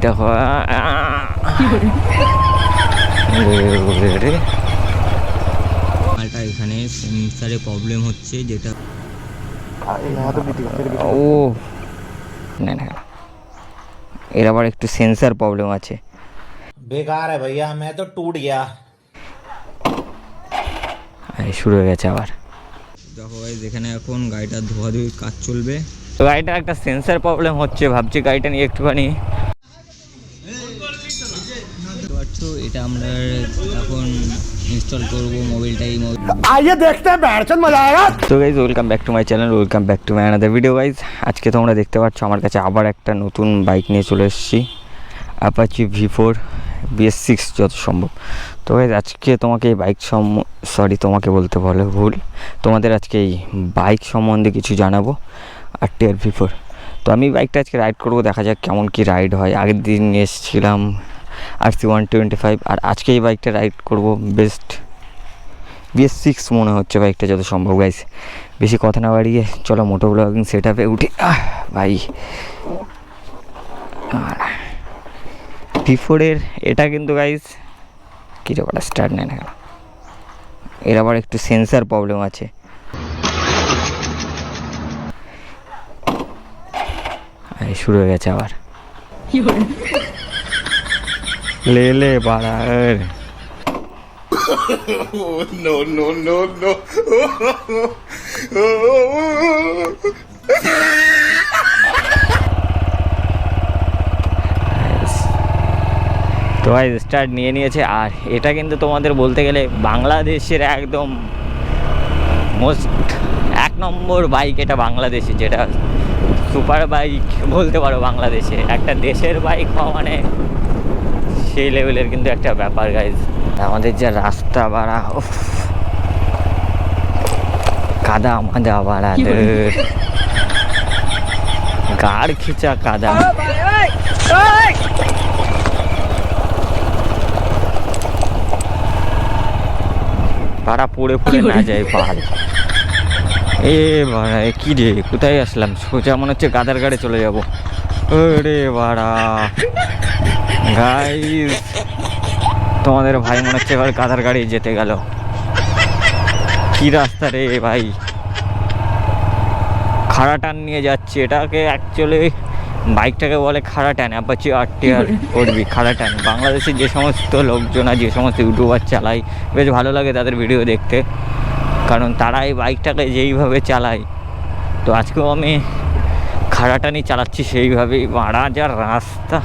দেখো মালটা এখানে সেন্সারে প্রবলেম হচ্ছে, যেটা ও না না এর আবার একটু সেন্সার প্রবলেম আছে। बेकार है भैया, मैं तो टूट गया। শুরু হয়ে গেছে আবার। দেখো ভাই, যেখানে এখন গাড়িটা ধোয়াধুয়ির কাজ চলবে, তো গাড়িটা একটা সেন্সার প্রবলেম হচ্ছে, ভাবছি গাড়িটা নিয়ে একটুখানি পারছো, এটা আমরা এখন ইনস্টল করবো মোবাইলটাই। आइए देखते हैं बैठचंद मजा आएगा। তো guys, welcome back to my channel, welcome back to my another video. Guys, আজকে তোমরা দেখতে পাচ্ছ আমার কাছে আবার একটা নতুন বাইক নিয়ে চলে এসেছি, অ্যাপাচি V4 BS6 যত সম্ভব। তো গাইজ, আজকে তোমাকে এই বাইক তোমাকে বলতে বলে ভুল, তোমাদের আজকে এই বাইক সম্বন্ধে কিছু জানাবো, RTR V4। তো আমি বাইকটা আজকে রাইড করবো, দেখা যাক কেমন কি রাইড হয়। আগের দিন নিয়ে এসেছিলাম RC 125, আর আজকে এই বাইকটা রাইড করবো বেস্ট BS6 মনে হচ্ছে বাইকটা যত সম্ভব। গাইস, বেশি কথা না বাড়িয়ে চলো মোটো ব্লগিং সেট আপে উঠি। ভাই, V4 এর এটা কিন্তু গাইস কি ব্যাপারটা স্টার্ট নেয় না কেন, এর আবার একটু সেন্সার প্রবলেম আছে। শুরু হয়ে গেছে আবার। লে বাড়া No, no, no, no. তো ভাই স্টার্ট নিয়ে নিয়েছে। আর এটা কিন্তু তোমাদের বলতে গেলে বাংলাদেশের একদম মোস্ট 1 নম্বর বাইক এটা বাংলাদেশে, যেটা সুপার বাইক বলতে পারো বাংলাদেশে। একটা দেশের বাইক হওয়া মানে সেই লেভেলের কিন্তু একটা ব্যাপার। গাইজ, আমাদের যা রাস্তা বাড়া, কাদা মাদা বাড়া, গাড় খিচা কাদা। পাড়া পড়ে পড়ে না যায় পাহাড়। বাড়া কি রে, কোথায় আসলাম? সোজা মনে হচ্ছে গাদার গাড়ি চলে যাবো। রে বাড়া গাইজ, তোমাদের ভাই মনে হচ্ছে এবার গাদার গাড়ি যেতে গেল। কি রাস্তা রে ভাই, খাড়া টান নিয়ে যাচ্ছে। এটাকে অ্যাকচুয়ালি বাইকটাকে বলে খাড়া টান, অ্যাপাচি RTR করবি খাড়া টান। বাংলাদেশে যে সমস্ত লোকজন আর যে সমস্ত ইউটিউবার চালায়, বেশ ভালো লাগে তাদের ভিডিও দেখতে, কারণ তারা এই বাইকটাকে যেইভাবে চালায়। তো আজকেও আমি খাড়া টানই চালাচ্ছি সেইভাবেই। মারা যা রাস্তা,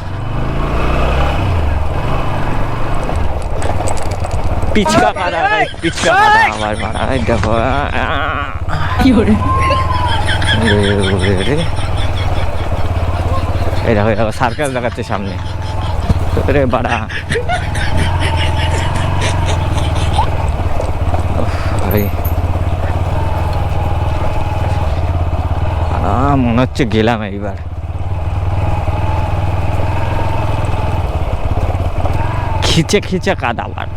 পিচকা কাদা, পিচকা কাদা আবার মারা। দেখো এই দেখো দেখো সার্কাস দেখাচ্ছে সামনে রে বাড়া। মনে হচ্ছে গেলাম এইবার। খিচে খিচে কাদা আবার,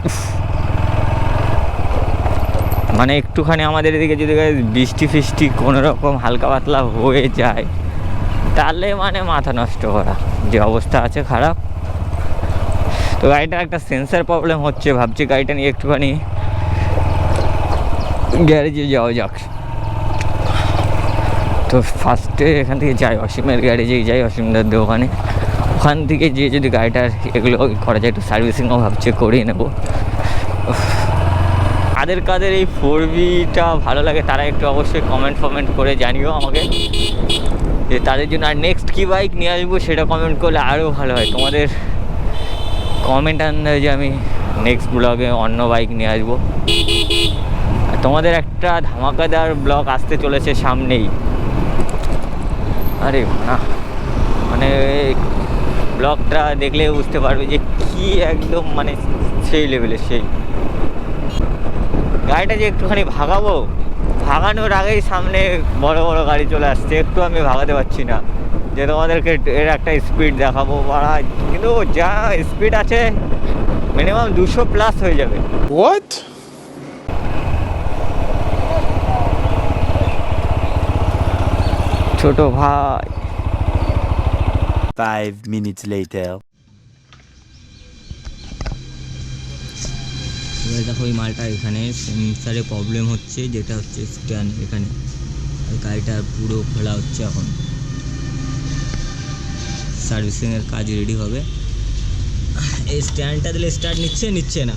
মানে একটুখানি আমাদের এদিকে যদি বৃষ্টি ফিষ্টি কোনো রকম হালকা পাতলা হয়ে যায়, তাহলে মানে মাথা নষ্ট করা যে অবস্থা আছে খারাপ। তো গাড়িটার একটা সেন্সার প্রবলেম হচ্ছে, ভাবছি গাড়িটা নিয়ে একটুখানি গ্যারেজে যাওয়া যাক। তো ফার্স্টে এখান থেকে যাই অসীমের গ্যারেজেই যাই, অসীমদার দোকানে। ওখান থেকে গিয়ে যদি গাড়িটার এগুলো করা যায়, একটু সার্ভিসিংও ভাবছি করিয়ে নেবো। কাদের এই 4Bটা ভালো লাগে তারা একটু অবশ্যই কমেন্ট করে জানিও আমাকে, যে তাদের জন্য আর নেক্সট কী বাইক নিয়ে আসবো সেটা কমেন্ট করলে আরও ভালো হয়। তোমাদের কমেন্ট আন্দাজে আমি নেক্সট ব্লগে অন্য বাইক নিয়ে আসবো। আর তোমাদের একটা ধামাকাদার ব্লগ আসতে চলেছে সামনেই। আরে না, মানে ব্লগটা দেখলে বুঝতে পারবে যে কি একদম মানে সেই লেভেলের। সেই গাড়িটা যে একটুখানি ভাগাবো, ভাগানোর আগেই সামনে বড় বড় গাড়ি চলে আসছে, একটু আমি ভাগাতে পারছি না। যে তোমাদেরকে এর একটা স্পিড দেখাবো বাড়া, কিন্তু যা স্পিড আছে মিনিমাম 200+ হয়ে যাবে। What? ছোট ভাই 5 minutes later. এবার দেখো এই মালটা এখানে সেন্সারে প্রবলেম হচ্ছে, যেটা হচ্ছে স্ট্যান্ড এখানে, আর গাড়িটা পুরো খোলা হচ্ছে এখন। সার্ভিসিংয়ের কাজ রেডি হবে। এই স্ট্যান্ডটা দিলে স্টার্ট নিচ্ছে না।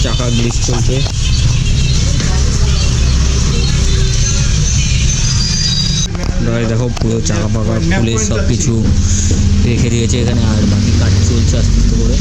চাকা গ্লিচ চলছে। দেখো পুরো চাকা পাকা খুলে সব কিছু রেখে দিয়েছে এখানে, আর বাকি কাজ চলছে আস্তে আস্তে করে।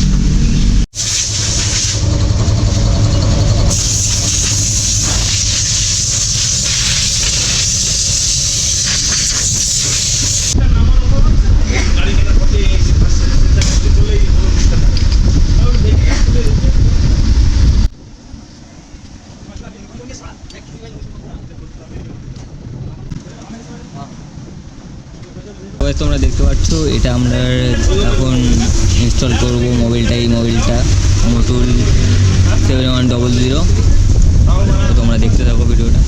তোমরা দেখতে পাচ্ছ এটা আমরা এখন ইনস্টল করব মোবাইলটা। এই মোবাইলটা মোটুল 7100। তোমরা দেখতে থাকো ভিডিওটা।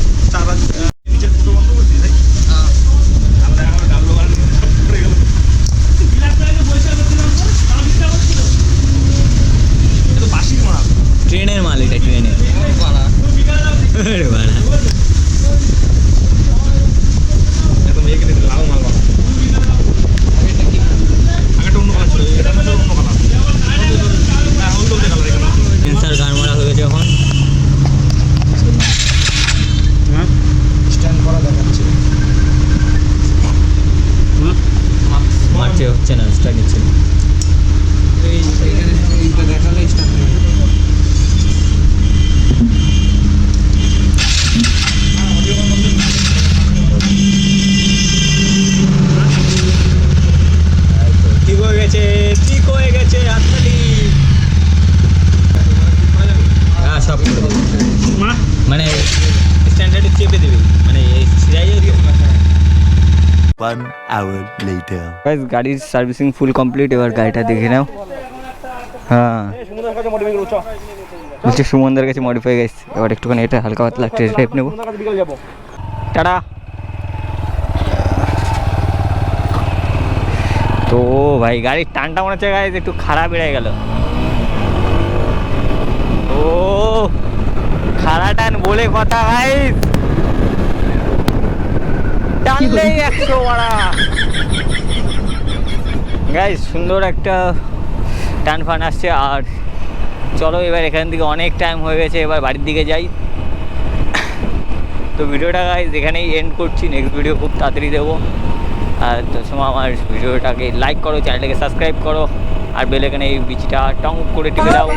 ট্রেনের মাল এটা, ট্রেনের সেন্সার গান মারা হয়ে গেছে এখন। মারছে, হচ্ছে না, স্টার্ট নিচ্ছে না। ঠিক হয়ে গেছে হাততালি। হ্যাঁ সব করে দেবে, মানে স্ট্যান্ডার্ডে চেপে দেবে, মানে One hour later. গাড়ির সার্ভিসিং ফুল কমপ্লিট। এবার গাড়িটা দেখে নাও। হ্যাঁ বলছে সুমনদার কাছে মডিফাই গেছে। এবার একটুখানি এটা হালকা পাতলা টেস্ট ড্রাইভ নেবো। টাটা। তো ভাই গাড়ির টানটা মনে হচ্ছে গাড়ি একটু খারাপ বেড়ে গেল। ও খারা টান বলে কথা ভাই, টানলেই 100 বাড়া। গাইস সুন্দর একটা টান ফান আসছে। আর চলো এবার এখান থেকে অনেক টাইম হয়ে গেছে, এবার বাড়ির দিকে যাই। তো ভিডিওটা গাইস এখানেই এন্ড করছি। নেক্সট ভিডিও খুব তাড়াতাড়ি দেবো। আর তার সময় আমার ভিডিওটাকে লাইক করো, চ্যানেলটাকে সাবস্ক্রাইব করো, আর বেল আইকনে এই বিচিটা টং করে টিপে দাও।